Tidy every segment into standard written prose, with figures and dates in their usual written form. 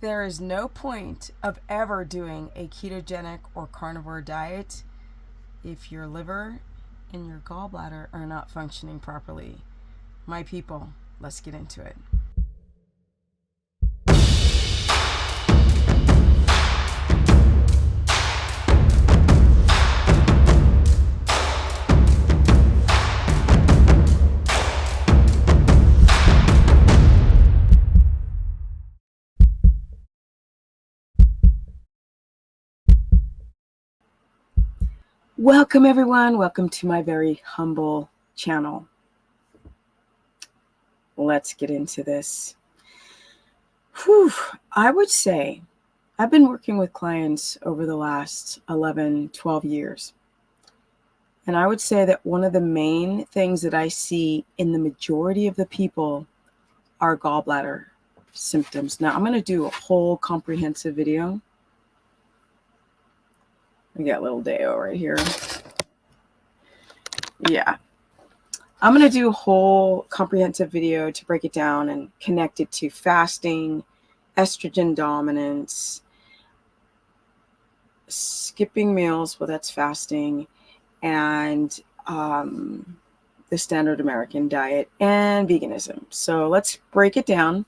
There is no point of ever doing a ketogenic or carnivore diet if your liver and your gallbladder are not functioning properly. My people, let's get into it. Welcome everyone, welcome to my very humble channel. Let's get into this. I would say I've been working with clients over the last 11, 12 years. And I would say that one of the main things that I see in the majority of the people are gallbladder symptoms. Now I'm going to do a whole comprehensive video. We got little Deo right here. Yeah. I'm going to do a whole comprehensive video to break it down and connect it to fasting, estrogen dominance, skipping meals, well, that's fasting, and the standard American diet and veganism. So let's break it down.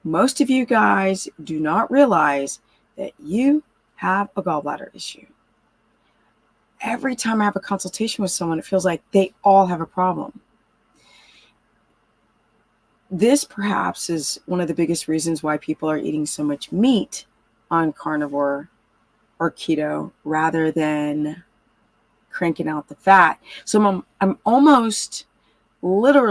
Most of you guys do not realize that you have a gallbladder issue. Every time I have a consultation with someone, it feels like they all have a problem. This perhaps is one of the biggest reasons why people are eating so much meat on carnivore or keto rather than cranking out the fat. So I'm almost kind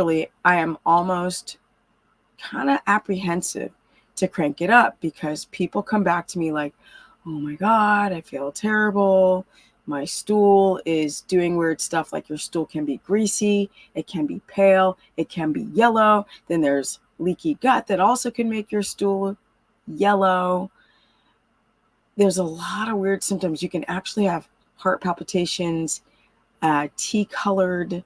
of apprehensive to crank it up because people come back to me like, oh my God, I feel terrible. My stool is doing weird stuff, like your stool can be greasy, it can be pale, it can be yellow. Then there's leaky gut that also can make your stool yellow. There's a lot of weird symptoms. You can actually have heart palpitations, tea-colored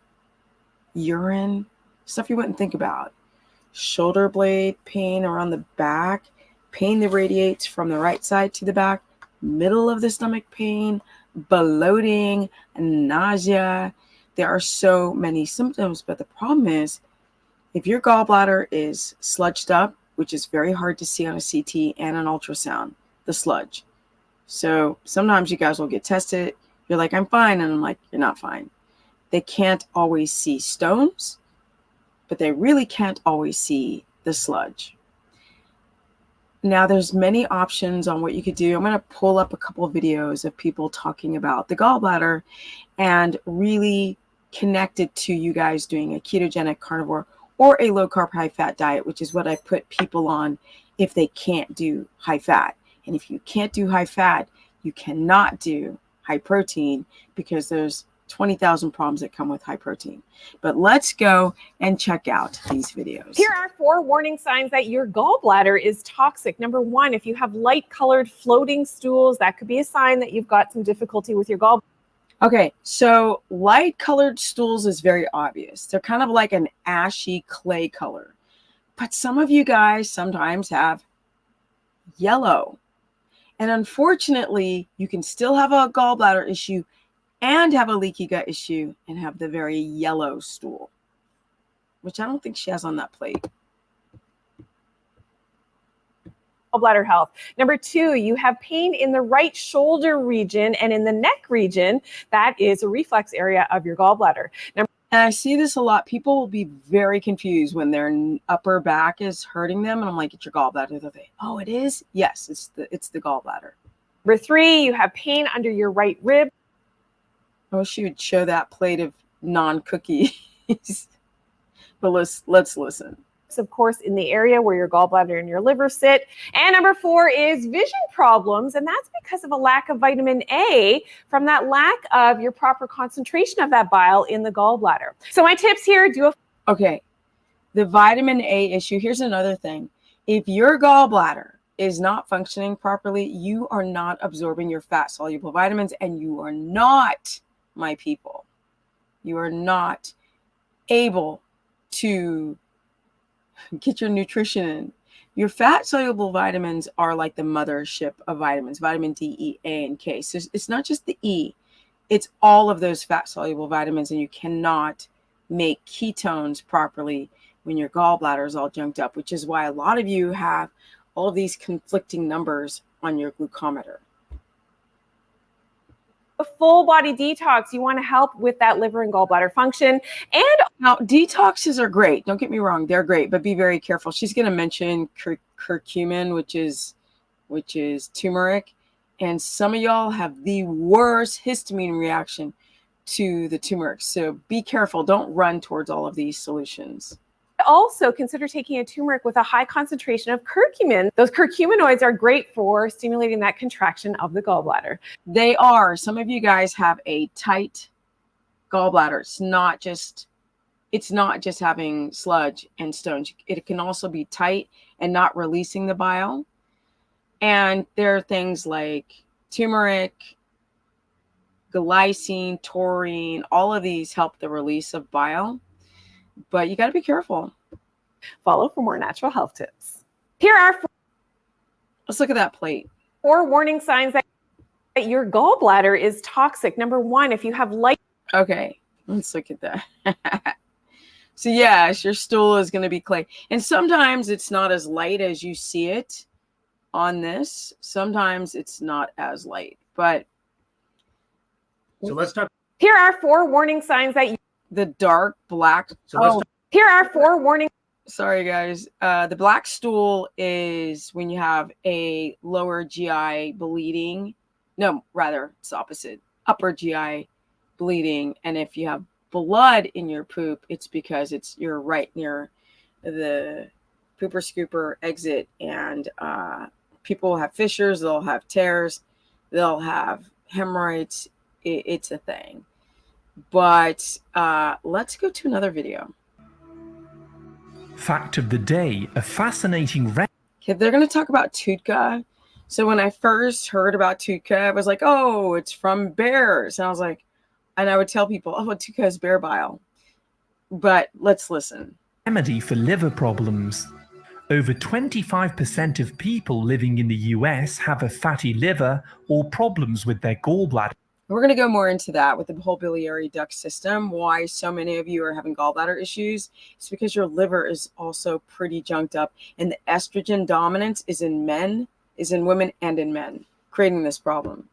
urine, stuff you wouldn't think about. Shoulder blade pain around the back, pain that radiates from the right side to the back, middle of the stomach pain, bloating, nausea. There are so many symptoms, but the problem is if your gallbladder is sludged up, which is very hard to see on a CT and an ultrasound, the sludge. So sometimes you guys will get tested. You're like, I'm fine. And I'm like, you're not fine. They can't always see stones, but they really can't always see the sludge. Now, there's many options on what you could do. I'm going to pull up a couple of videos of people talking about the gallbladder and really connect it to you guys doing a ketogenic carnivore or a low carb, high fat diet, which is what I put people on if they can't do high fat. And if you can't do high fat, you cannot do high protein because there's 20,000 problems that come with high protein. But let's go and check out these videos. Here are 4 warning signs that your gallbladder is toxic. Number 1, if you have light colored floating stools, that could be a sign that you've got some difficulty with your gallbladder. Okay, so light colored stools is very obvious. They're kind of like an ashy clay color. But some of you guys sometimes have yellow. And unfortunately, you can still have a gallbladder issue and have a leaky gut issue and have the very yellow stool, which I don't think she has on that plate. Gallbladder health. Number 2, you have pain in the right shoulder region and in the neck region. That is a reflex area of your gallbladder. And I see this a lot. People will be very confused when their upper back is hurting them. And I'm like, it's your gallbladder. They'll say, oh, it is? Yes, it's the gallbladder. Number 3, you have pain under your right rib. I wish you would show that plate of non-cookies. But let's listen. Of course, in the area where your gallbladder and your liver sit. And number 4 is vision problems. And that's because of a lack of vitamin A from that lack of your proper concentration of that bile in the gallbladder. So my tips here, Okay, the vitamin A issue. Here's another thing. If your gallbladder is not functioning properly, you are not absorbing your fat soluble vitamins, and you are not, my people, you are not able to get your nutrition in. Your fat soluble vitamins are like the mothership of vitamins, vitamin D, E, A, and K. So it's not just the E, it's all of those fat soluble vitamins, and you cannot make ketones properly when your gallbladder is all junked up, which is why a lot of you have all of these conflicting numbers on your glucometer. A full body detox, you want to help with that liver and gallbladder function. And now, detoxes are great. Don't get me wrong, they're great, but be very careful. She's going to mention curcumin, which is turmeric, and some of y'all have the worst histamine reaction to the turmeric. So be careful. Don't run towards all of these solutions. Also consider taking a turmeric with a high concentration of curcumin. Those curcuminoids are great for stimulating that contraction of the gallbladder. They are. Some of you guys have a tight gallbladder. It's not just having sludge and stones. It can also be tight and not releasing the bile. And there are things like turmeric, glycine, taurine, all of these help the release of bile. But you got to be careful. Follow for more natural health tips. Here are let's look at that plate. 4 warning signs that your gallbladder is toxic. Number 1, if you have light. Okay, let's look at that. So yes, your stool is going to be clay. And sometimes it's not as light as you see it on this. Sometimes it's not as light. But so let's talk. Here are 4 warning signs that the dark black. So here are 4 warning. Sorry, guys. The black stool is when you have a lower GI bleeding. No, rather, it's opposite. Upper GI bleeding. And if you have blood in your poop, it's because you're right near the pooper scooper exit. And people will have fissures. They'll have tears. They'll have hemorrhoids. It's a thing. But let's go to another video. Fact of the day, a fascinating Okay, they're going to talk about Tuka. So when I first heard about Tuka, I was like, oh, it's from bears. And I was like, and I would tell people, oh, Tuka is bear bile. But let's listen. Remedy for liver problems. Over 25% of people living in the US have a fatty liver or problems with their gallbladder. We're going to go more into that with the whole biliary duct system, why so many of you are having gallbladder issues. It's because your liver is also pretty junked up, and the estrogen dominance is in women and in men, creating this problem.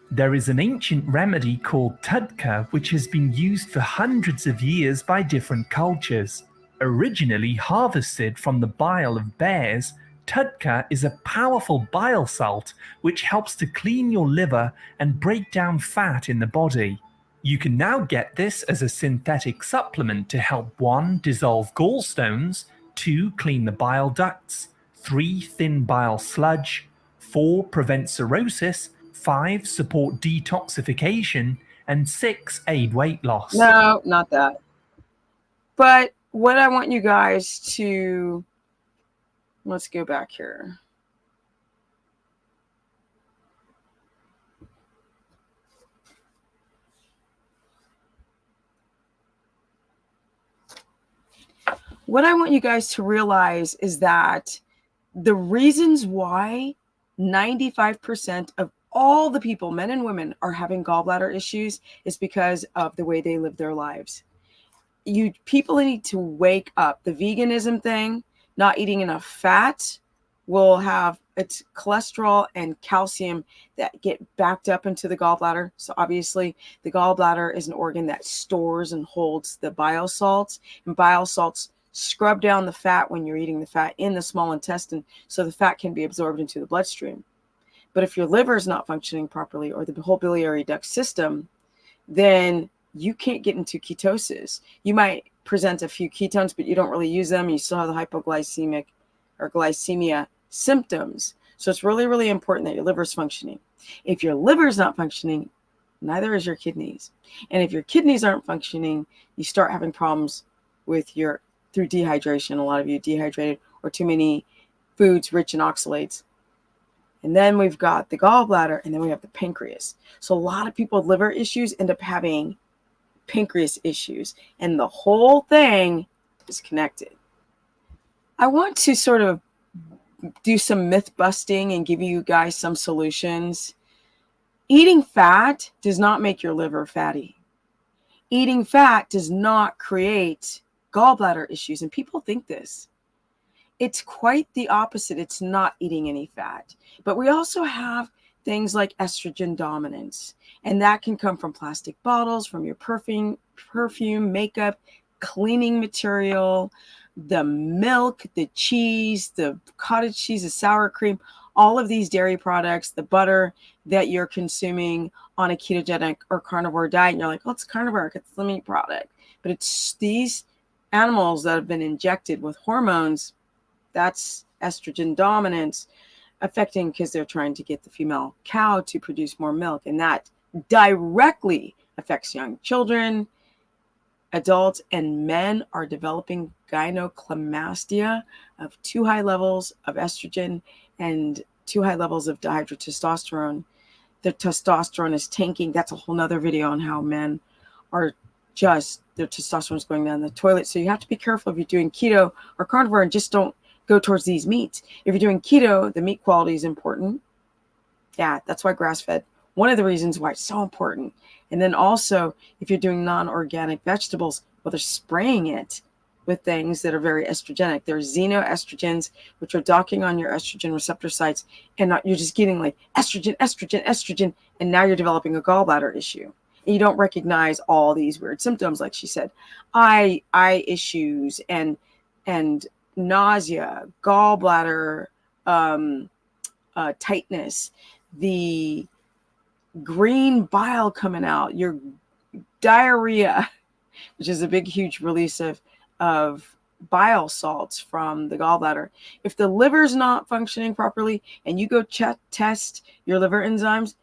There is an ancient remedy called Tuka, which has been used for hundreds of years by different cultures. Originally harvested from the bile of bears, Tuka is a powerful bile salt which helps to clean your liver and break down fat in the body. You can now get this as a synthetic supplement to help 1. Dissolve gallstones, 2. Clean the bile ducts, 3. Thin bile sludge, 4. Prevent cirrhosis, 5. Support detoxification, and 6. Aid weight loss. No, not that. But what I want you guys to... Let's go back here. What I want you guys to realize is that the reasons why 95% of all the people, men and women, are having gallbladder issues is because of the way they live their lives. People need to wake up. The veganism thing, not eating enough fat, will have its cholesterol and calcium that get backed up into the gallbladder. So obviously the gallbladder is an organ that stores and holds the bile salts, and bile salts scrub down the fat when you're eating the fat in the small intestine, so the fat can be absorbed into the bloodstream. But if your liver is not functioning properly, or the whole biliary duct system, then you can't get into ketosis. You might present a few ketones, but you don't really use them. You still have the hypoglycemic or glycemia symptoms. So it's really, really important that your liver is functioning. If your liver is not functioning, neither is your kidneys. And if your kidneys aren't functioning, you start having problems with through dehydration. A lot of you dehydrated, or too many foods rich in oxalates. And then we've got the gallbladder, and then we have the pancreas. So a lot of people with liver issues end up having pancreas issues, and the whole thing is connected. I want to sort of do some myth busting and give you guys some solutions. Eating fat does not make your liver fatty. Eating fat does not create gallbladder issues. And people think this. It's quite the opposite. It's not eating any fat. But we also have things like estrogen dominance. And that can come from plastic bottles, from your perfume, makeup, cleaning material, the milk, the cheese, the cottage cheese, the sour cream, all of these dairy products, the butter that you're consuming on a ketogenic or carnivore diet. And you're like, well, it's carnivore, it's the meat product. But it's these animals that have been injected with hormones. That's estrogen dominance affecting, because they're trying to get the female cow to produce more milk. And that directly affects young children, adults, and men are developing gynecomastia of too high levels of estrogen and too high levels of dihydrotestosterone. The testosterone is tanking. That's a whole nother video on how men are just, their testosterone is going down the toilet. So you have to be careful if you're doing keto or carnivore, and just don't go towards these meats. If you're doing keto, the meat quality is important. Yeah, that's why grass-fed, one of the reasons why it's so important. And then also, if you're doing non-organic vegetables, well, they're spraying it with things that are very estrogenic. There's xenoestrogens, which are docking on your estrogen receptor sites, and you're just getting like estrogen, estrogen, estrogen, and now you're developing a gallbladder issue. And you don't recognize all these weird symptoms, like she said, eye issues, and nausea, gallbladder tightness, the green bile coming out, your diarrhea, which is a big, huge release of bile salts from the gallbladder. If the liver's not functioning properly and you go test your liver enzymes,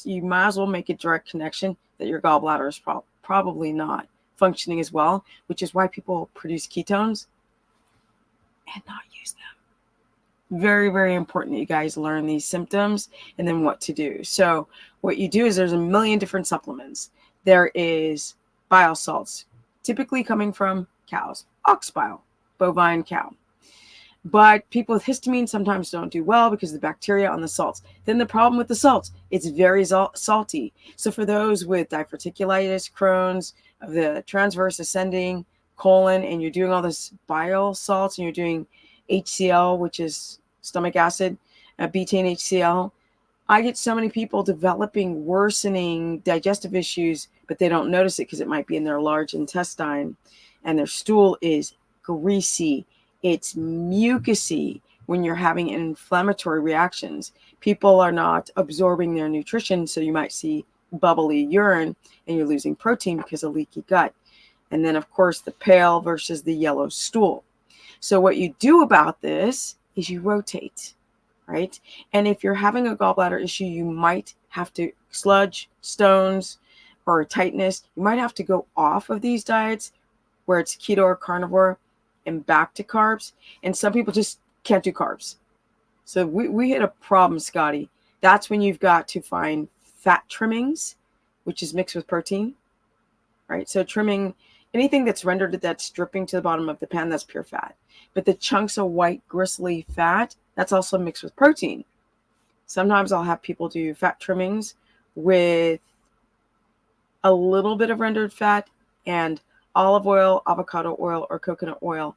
you might as well make a direct connection that your gallbladder is probably not functioning as well, which is why people produce ketones and not use them. Very, very important that you guys learn these symptoms and then what to do. So what you do is there's a million different supplements. There is bile salts, typically coming from cows, ox bile, bovine cow. But people with histamine sometimes don't do well because of the bacteria on the salts. Then the problem with the salts, it's very salty. So for those with diverticulitis, Crohn's, the transverse ascending colon, and you're doing all this bile salts, and you're doing HCl, which is stomach acid, betaine HCl, I get so many people developing worsening digestive issues, but they don't notice it because it might be in their large intestine, and their stool is greasy. It's mucousy when you're having inflammatory reactions. People are not absorbing their nutrition, so you might see bubbly urine, and you're losing protein because of leaky gut. And then, of course, the pale versus the yellow stool. So what you do about this is you rotate, right? And if you're having a gallbladder issue, you might have to sludge, stones, or tightness. You might have to go off of these diets where it's keto or carnivore and back to carbs. And some people just can't do carbs. So we hit a problem, Scotty. That's when you've got to find fat trimmings, which is mixed with protein, right? So trimming anything that's rendered that's dripping to the bottom of the pan, that's pure fat. But the chunks of white gristly fat, that's also mixed with protein. Sometimes I'll have people do fat trimmings with a little bit of rendered fat and olive oil, avocado oil, or coconut oil.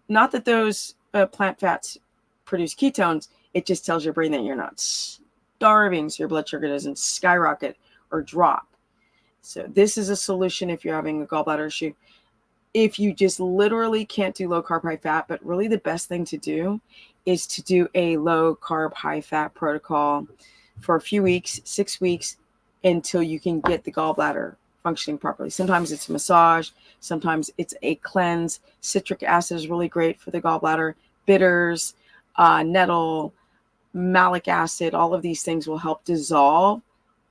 Not that those plant fats produce ketones, it just tells your brain that you're not starving, so your blood sugar doesn't skyrocket or drop. So this is a solution if you're having a gallbladder issue. If you just literally can't do low carb, high fat, but really the best thing to do is to do a low carb, high fat protocol for a few weeks, 6 weeks, until you can get the gallbladder functioning properly. Sometimes it's a massage, sometimes it's a cleanse. Citric acid is really great for the gallbladder. Bitters, nettle, malic acid, all of these things will help dissolve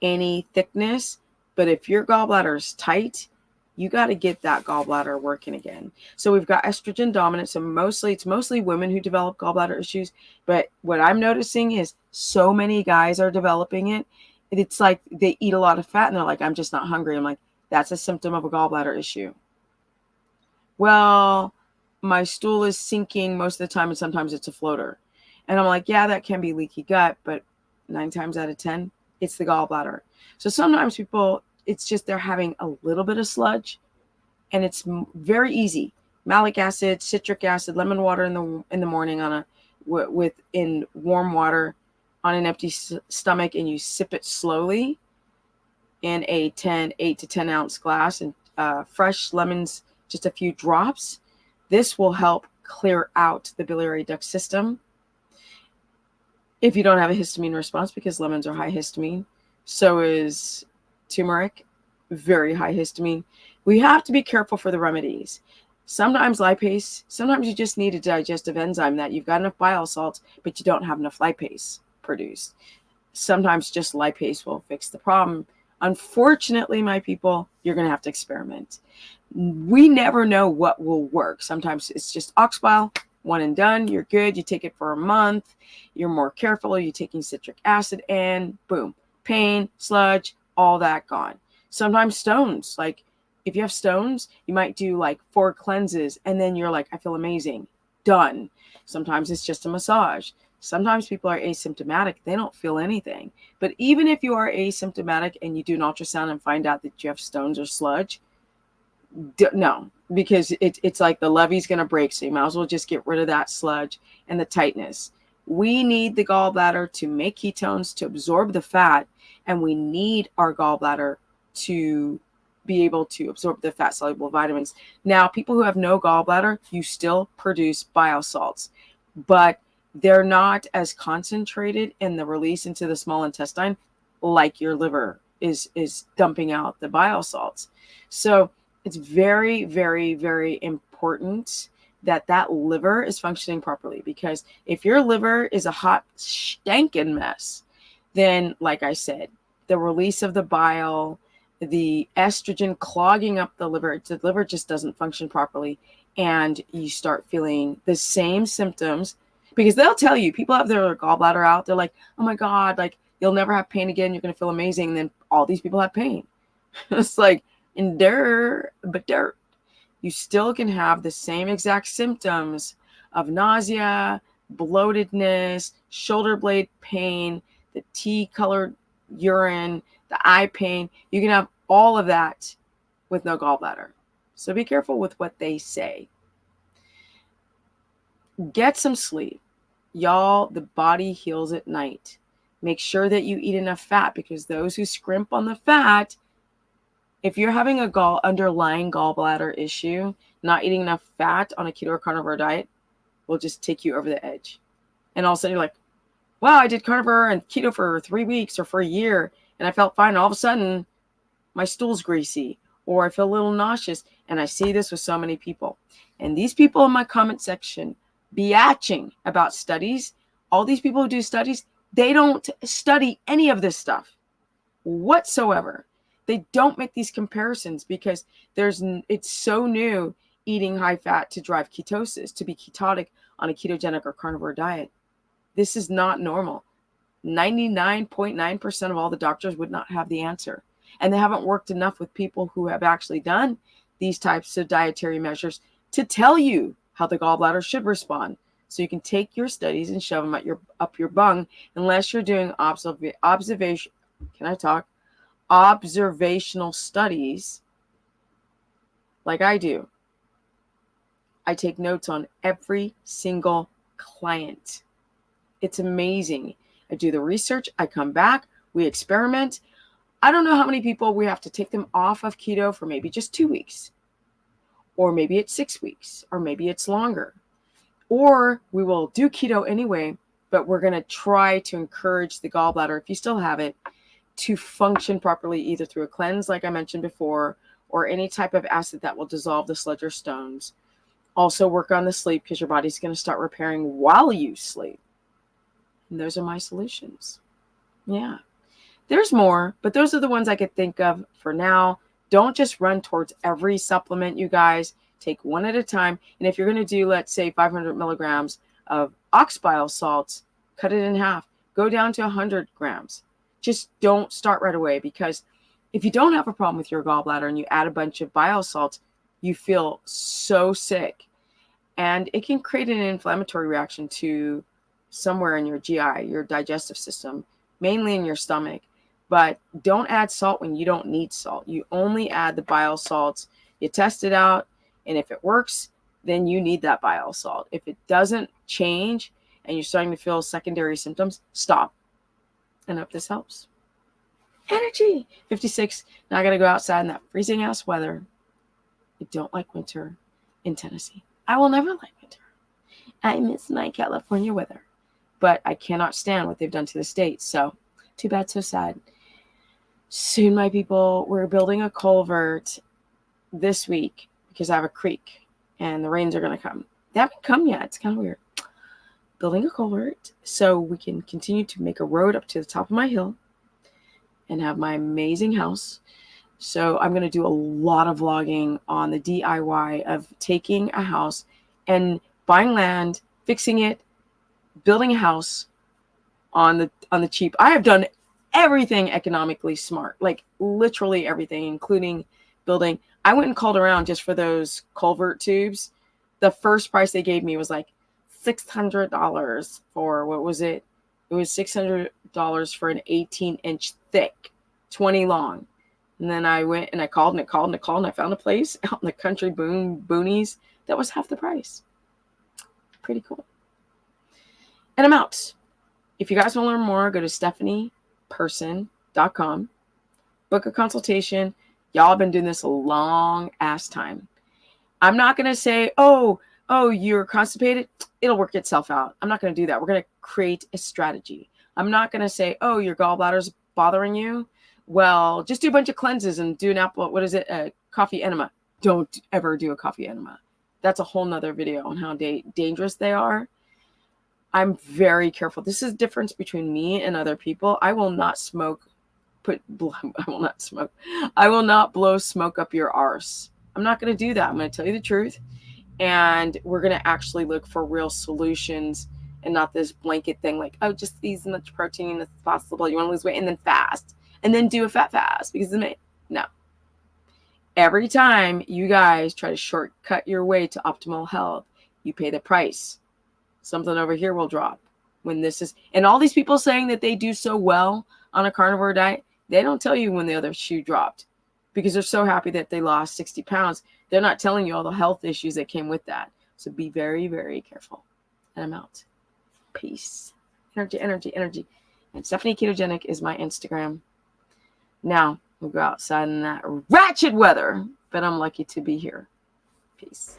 any thickness. But if your gallbladder is tight, you got to get that gallbladder working again. So we've got estrogen dominance. So it's mostly women who develop gallbladder issues. But what I'm noticing is so many guys are developing it. It's like they eat a lot of fat and they're like, I'm just not hungry. I'm like, that's a symptom of a gallbladder issue. Well, my stool is sinking most of the time, and sometimes it's a floater. And I'm like, yeah, that can be leaky gut, but 9 times out of 10, it's the gallbladder. So sometimes people, it's just they're having a little bit of sludge, and it's very easy. Malic acid, citric acid, lemon water in the morning on in warm water on an empty stomach, and you sip it slowly in a 8 to 10 ounce glass, and fresh lemons, just a few drops. This will help clear out the biliary duct system. If you don't have a histamine response, because lemons are high histamine, so is turmeric, very high histamine. We have to be careful for the remedies. Sometimes lipase, sometimes you just need a digestive enzyme that you've got enough bile salts, but you don't have enough lipase produced. Sometimes just lipase will fix the problem. Unfortunately, my people, you're going to have to experiment. We never know what will work. Sometimes it's just ox bile, one and done. You're good. You take it for a month. You're more careful. You're taking citric acid, and boom, pain, sludge, all that gone. Sometimes stones, like if you have stones, you might do like 4 cleanses, and then you're like, I feel amazing, done. Sometimes it's just a massage. Sometimes people are asymptomatic. They don't feel anything. But even if you are asymptomatic and you do an ultrasound and find out that you have stones or sludge, no, because it's like the levee's going to break. So you might as well just get rid of that sludge and the tightness. We need the gallbladder to make ketones, to absorb the fat, and we need our gallbladder to be able to absorb the fat soluble vitamins. Now, people who have no gallbladder, you still produce bile salts, but they're not as concentrated in the release into the small intestine like your liver is dumping out the bile salts. So it's very, very, very important that that liver is functioning properly, because if your liver is a hot stinking mess, then, like I said, the release of the bile, the estrogen clogging up the liver just doesn't function properly, and you start feeling the same symptoms. Because they'll tell you, people have their gallbladder out, they're like, oh my God, like you'll never have pain again, you're going to feel amazing. And then all these people have pain. It's like, but you still can have the same exact symptoms of nausea, bloatedness, shoulder blade pain, the tea-colored urine, the eye pain. You can have all of that with no gallbladder. So be careful with what they say. Get some sleep. Y'all, the body heals at night. Make sure that you eat enough fat, because those who scrimp on the fat, if you're having a underlying gallbladder issue, not eating enough fat on a keto or carnivore diet will just take you over the edge. And all of a sudden you're like, wow, I did carnivore and keto for 3 weeks or for a year, and I felt fine. All of a sudden, my stool's greasy, or I feel a little nauseous. And I see this with so many people. And these people in my comment section biatching about studies, all these people who do studies, they don't study any of this stuff whatsoever. They don't make these comparisons because it's so new eating high fat to drive ketosis, to be ketotic on a ketogenic or carnivore diet. This is not normal. 99.9% of all the doctors would not have the answer. And they haven't worked enough with people who have actually done these types of dietary measures to tell you how the gallbladder should respond. So you can take your studies and shove them up your bung, unless you're doing observational studies like I do. I take notes on every single client. It's amazing. I do the research, I come back, we experiment. I don't know how many people we have to take them off of keto for maybe just 2 weeks, or maybe it's 6 weeks, or maybe it's longer. Or we will do keto anyway, but we're going to try to encourage the gallbladder, if you still have it, to function properly, either through a cleanse, like I mentioned before, or any type of acid that will dissolve the sludge or stones. Also work on the sleep, because your body's going to start repairing while you sleep. And those are my solutions. Yeah. There's more, but those are the ones I could think of for now. Don't just run towards every supplement, you guys. Take one at a time. And if you're going to do, let's say, 500 milligrams of ox bile salts, cut it in half. Go down to 100 grams. Just don't start right away, because if you don't have a problem with your gallbladder and you add a bunch of bile salts, you feel so sick. And it can create an inflammatory reaction to somewhere in your GI, your digestive system, mainly in your stomach. But don't add salt when you don't need salt. You only add the bile salts. You test it out, and if it works, then you need that bile salt. If it doesn't change and you're starting to feel secondary symptoms, stop. And I hope this helps. Energy. 56. Now I got to go outside in that freezing ass weather. I don't like winter in Tennessee. I will never like winter. I miss my California weather. But I cannot stand what they've done to the state. So, too bad, so sad. Soon, my people, we're building a culvert this week because I have a creek and the rains are going to come. They haven't come yet. It's kind of weird. Building a culvert so we can continue to make a road up to the top of my hill and have my amazing house. So I'm going to do a lot of vlogging on the DIY of taking a house and buying land, fixing it, building a house on the cheap. I have done everything economically smart, like literally everything, including building. I went and called around just for those culvert tubes. The first price they gave me was like $600 for, what was it? It was $600 for an 18-inch thick, 20 long. And then I went and I called and I called and I called and I found a place out in the country boonies that was half the price. Pretty cool. And I'm out. If you guys want to learn more, go to stephanieperson.com. Book a consultation. Y'all have been doing this a long ass time. I'm not going to say, oh, you're constipated. It'll work itself out. I'm not going to do that. We're going to create a strategy. I'm not going to say, oh, your gallbladder's bothering you. Well, just do a bunch of cleanses and do an a coffee enema. Don't ever do a coffee enema. That's a whole nother video on how dangerous they are. I'm very careful. This is the difference between me and other people. I will not smoke. I will not smoke. I will not blow smoke up your arse. I'm not going to do that. I'm going to tell you the truth. And we're going to actually look for real solutions and not this blanket thing like, oh, just eat as much protein as possible. You want to lose weight and then fast. And then do a fat fast because no. Every time you guys try to shortcut your way to optimal health, you pay the price. Something over here will drop when this is, and all these people saying that they do so well on a carnivore diet, they don't tell you when the other shoe dropped because they're so happy that they lost 60 pounds. They're not telling you all the health issues that came with that. So be very, very careful. And I'm out. Peace. Energy, energy, energy. And Stephanie Ketogenic is my Instagram. Now we'll go outside in that ratchet weather, but I'm lucky to be here. Peace.